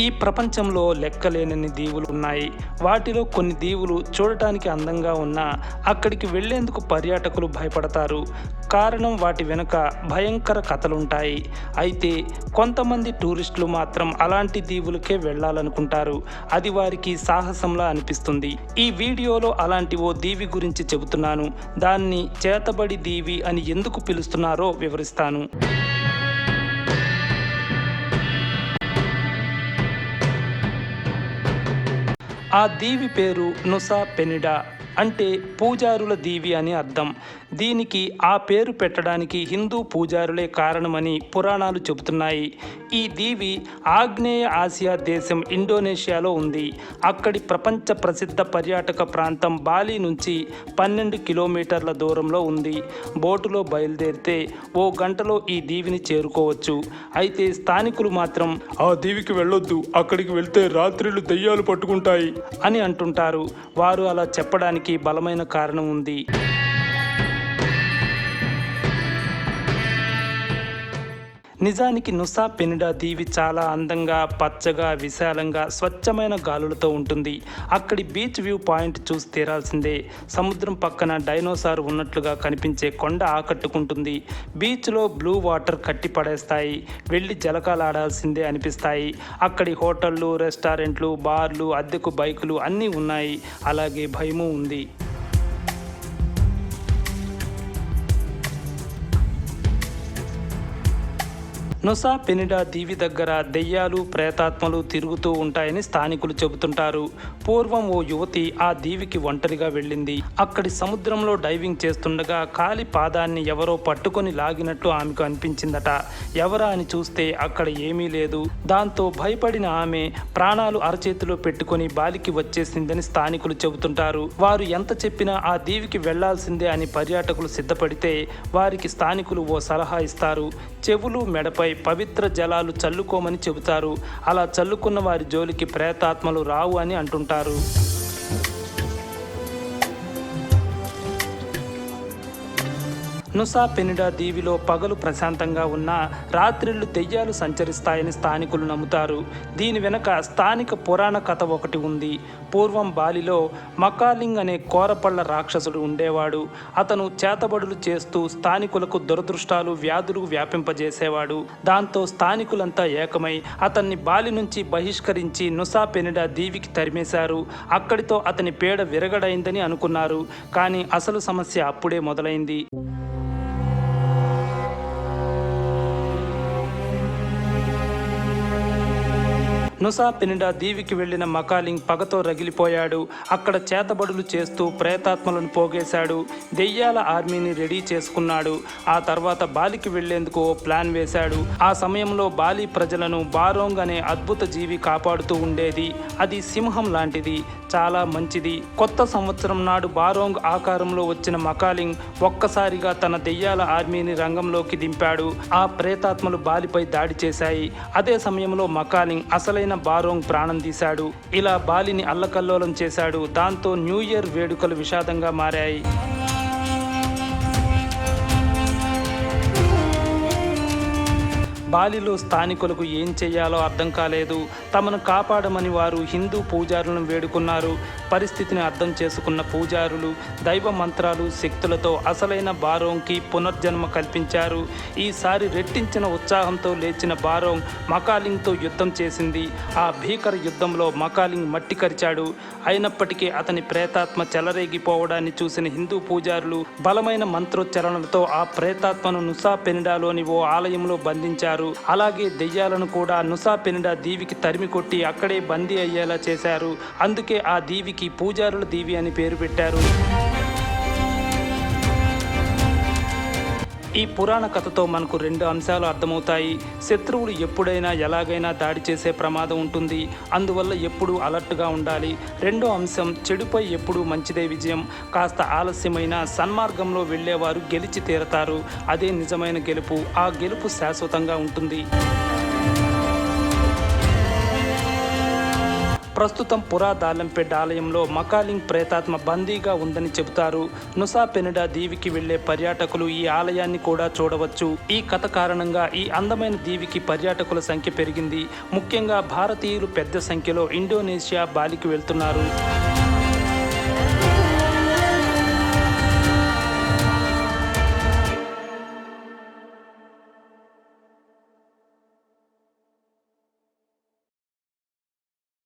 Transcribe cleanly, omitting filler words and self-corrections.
ఈ ప్రపంచంలో లెక్కలేనన్ని దీవులు ఉన్నాయి. వాటిలో కొన్ని దీవులు చూడటానికి అందంగా ఉన్నా అక్కడికి వెళ్లేందుకు పర్యాటకులు భయపడతారు. కారణం వాటి వెనుక భయంకర కథలుంటాయి. అయితే కొంతమంది టూరిస్టులు మాత్రం అలాంటి దీవులకే వెళ్ళాలనుకుంటారు. అది వారికి సాహసంలా అనిపిస్తుంది. ఈ వీడియోలో అలాంటి ఓ దీవి గురించి చెబుతున్నాను. దాన్ని చేతబడి దీవి అని ఎందుకు పిలుస్తున్నారో వివరిస్తాను. ఆ దీవి పేరు నుసా పెనిడా, అంటే పూజారుల దీవి అని అర్థం. దీనికి ఆ పేరు పెట్టడానికి హిందూ పూజారులే కారణమని పురాణాలు చెబుతున్నాయి. ఈ దీవి ఆగ్నేయ ఆసియా దేశం ఇండోనేషియాలో ఉంది. అక్కడి ప్రపంచ ప్రసిద్ధ పర్యాటక ప్రాంతం బాలి నుంచి 12 కిలోమీటర్ల దూరంలో ఉంది. బోటులో బయలుదేరితే ఓ గంటలో ఈ దీవిని చేరుకోవచ్చు. అయితే స్థానికులు మాత్రం ఆ దీవికి వెళ్ళొద్దు, అక్కడికి వెళ్తే రాత్రిళ్ళు దెయ్యాలు పట్టుకుంటాయి అని అంటుంటారు. వారు అలా చెప్పడానికి బలమైన కారణం ఉంది. నిజానికి నుసా పెనిడా దీవి చాలా అందంగా, పచ్చగా, విశాలంగా, స్వచ్ఛమైన గాలులతో ఉంటుంది. అక్కడి బీచ్ వ్యూ పాయింట్ చూసి తీరాల్సిందే. సముద్రం పక్కన డైనోసార్ ఉన్నట్లుగా కనిపించే కొండ ఆకట్టుకుంటుంది. బీచ్లో బ్లూ వాటర్ కట్టి పడేస్తాయి. వెళ్ళి జలకాలాడాల్సిందే అనిపిస్తాయి. అక్కడి హోటళ్ళు, రెస్టారెంట్లు, బార్లు, అద్దెకు బైకులు అన్నీ ఉన్నాయి. అలాగే భయమూ ఉంది. నుసా పెనిడా దీవి దగ్గర దెయ్యాలు, ప్రేతాత్మలు తిరుగుతూ ఉంటాయని స్థానికులు చెబుతుంటారు. పూర్వం ఓ యువతి ఆ దీవికి ఒంటరిగా వెళ్ళింది. అక్కడి సముద్రంలో డైవింగ్ చేస్తుండగా కాలి పాదాన్ని ఎవరో పట్టుకొని లాగినట్లు ఆమెకు అనిపించిందట. ఎవరా అని చూస్తే అక్కడ ఏమీ లేదు. దాంతో భయపడిన ఆమె ప్రాణాలు అరచేతిలో పెట్టుకొని బాలికి వచ్చేసిందని స్థానికులు చెబుతుంటారు. వారు ఎంత చెప్పినా ఆ దీవికి వెళ్లాల్సిందే అని పర్యాటకులు సిద్ధపడితే వారికి స్థానికులు ఓ సలహా ఇస్తారు. చెవులు, మెడపై పవిత్ర జలాలు చల్లుకోమని చెబుతారు. అలా చల్లుకున్న వారి జోలికి ప్రేతాత్మలు రావు అని అంటుంటారు. నుసా పెనిడా దీవిలో పగలు ప్రశాంతంగా ఉన్నా రాత్రిళ్ళు దెయ్యాలు సంచరిస్తాయని స్థానికులు నమ్ముతారు. దీని వెనక స్థానిక పురాణ కథ ఒకటి ఉంది. పూర్వం బాలిలో మకాలింగ్ అనే కోరపళ్ళ రాక్షసుడు ఉండేవాడు. అతను చేతబడులు చేస్తూ స్థానికులకు దురదృష్టాలు, వ్యాధులు వ్యాపింపజేసేవాడు. దాంతో స్థానికులంతా ఏకమై అతన్ని బాలి నుంచి బహిష్కరించి నుసా పెనిడా దీవికి తరిమేశారు. అక్కడితో అతని పీడ విరగడైందని అనుకున్నారు. కానీ అసలు సమస్య అప్పుడే మొదలైంది. నుసా పెనిడా దీవికి వెళ్లిన మకాలింగ్ పగతో రగిలిపోయాడు. అక్కడ చేతబడులు చేస్తూ ప్రేతాత్మలను పోగేశాడు. దెయ్యాల ఆర్మీని రెడీ చేసుకున్నాడు. ఆ తర్వాత బాలికి వెళ్లేందుకు ఓ ప్లాన్ వేశాడు. ఆ సమయంలో బాలి ప్రజలను బారోంగ్ అనే అద్భుత జీవి కాపాడుతూ ఉండేది. అది సింహం లాంటిది, చాలా మంచిది. కొత్త సంవత్సరం నాడు బారోంగ్ ఆకారంలో వచ్చిన మకాలింగ్ ఒక్కసారిగా తన దెయ్యాల ఆర్మీని రంగంలోకి దింపాడు. ఆ ప్రేతాత్మలు బాలిపై దాడి చేశాయి. అదే సమయంలో మకాలింగ్ అసలైన బారోంగ్ ప్రాణం తీశాడు. ఇలా బాలిని అల్లకల్లోలం చేశాడు. దాంతో న్యూ ఇయర్ వేడుకలు విషాదంగా మారాయి. బాలిలో స్థానికులకు ఏం చేయాలో అర్థం కాలేదు. తమను కాపాడమని వారు హిందూ పూజారులను వేడుకున్నారు. పరిస్థితిని అర్థం చేసుకున్న పూజారులు దైవ మంత్రాలు, శక్తులతో అసలైన బారోంగ్కి పునర్జన్మ కల్పించారు. ఈసారి రెట్టించిన ఉత్సాహంతో లేచిన బారోంగ్ మకాలింగ్తో యుద్ధం చేసింది. ఆ భీకర యుద్ధంలో మకాలింగ్ మట్టి కరిచాడు. అయినప్పటికీ అతని ప్రేతాత్మ చెలరేగిపోవడాన్ని చూసిన హిందూ పూజారులు బలమైన మంత్రోచ్చరణలతో ఆ ప్రేతాత్మను నుసా పెనిడాలోని ఓ ఆలయంలో బంధించారు. అలాగే దెయ్యాలను కూడా నుసా పెనిడా దీవికి తరిమి కొట్టి అక్కడే బందీ అయ్యేలా చేశారు. అందుకే ఆ దీవికి పూజారుల దీవి అని పేరు పెట్టారు. ఈ పురాణ కథతో మనకు 2 అంశాలు అర్థమవుతాయి. శత్రువులు ఎప్పుడైనా ఎలాగైనా దాడి చేసే ప్రమాదం ఉంటుంది. అందువల్ల ఎప్పుడూ అలర్ట్గా ఉండాలి. రెండో అంశం, చెడుపై ఎప్పుడూ మంచిదే విజయం. కాస్త ఆలస్యమైన సన్మార్గంలో వెళ్ళేవారు గెలిచి తీరతారు. అదే నిజమైన గెలుపు. ఆ గెలుపు శాశ్వతంగా ఉంటుంది. ప్రస్తుతం పురా దాలంపేట్ ఆలయంలో మకాలింగ్ ప్రేతాత్మ బందీగా ఉందని చెబుతారు. నుసా పెనిడా దీవికి వెళ్లే పర్యాటకులు ఈ ఆలయాన్ని కూడా చూడవచ్చు. ఈ కథ కారణంగా ఈ అందమైన దీవికి పర్యాటకుల సంఖ్య పెరిగింది. ముఖ్యంగా భారతీయులు పెద్ద సంఖ్యలో ఇండోనేషియా, బాలికి వెళ్తున్నారు.